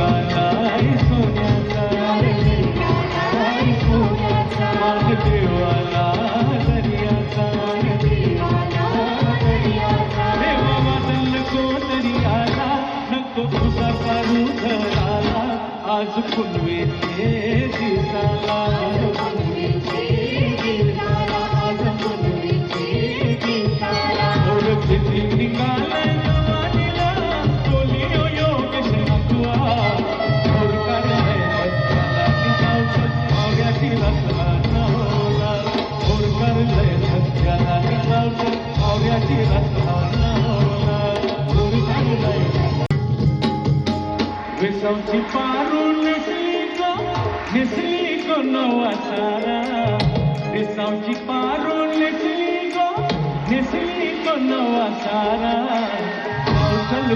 देवालाय सोन्याचा मान देवाला दर्याचा देवा वादल कोतरी आला नको तुझा काढू घराला आज पुनवेचे दिसाला किती निघालाय जवानीला बोलियो योगेश नातवा और करलाय सत्याला निघावचं माव्याची रत्ना होला और करलाय सत्याला निघावचं माव्याची रत्ना होला और करलाय विसावची पारून नेसली गो नवा सारा विसावची पारून नेसली गो नवा सारा कौशल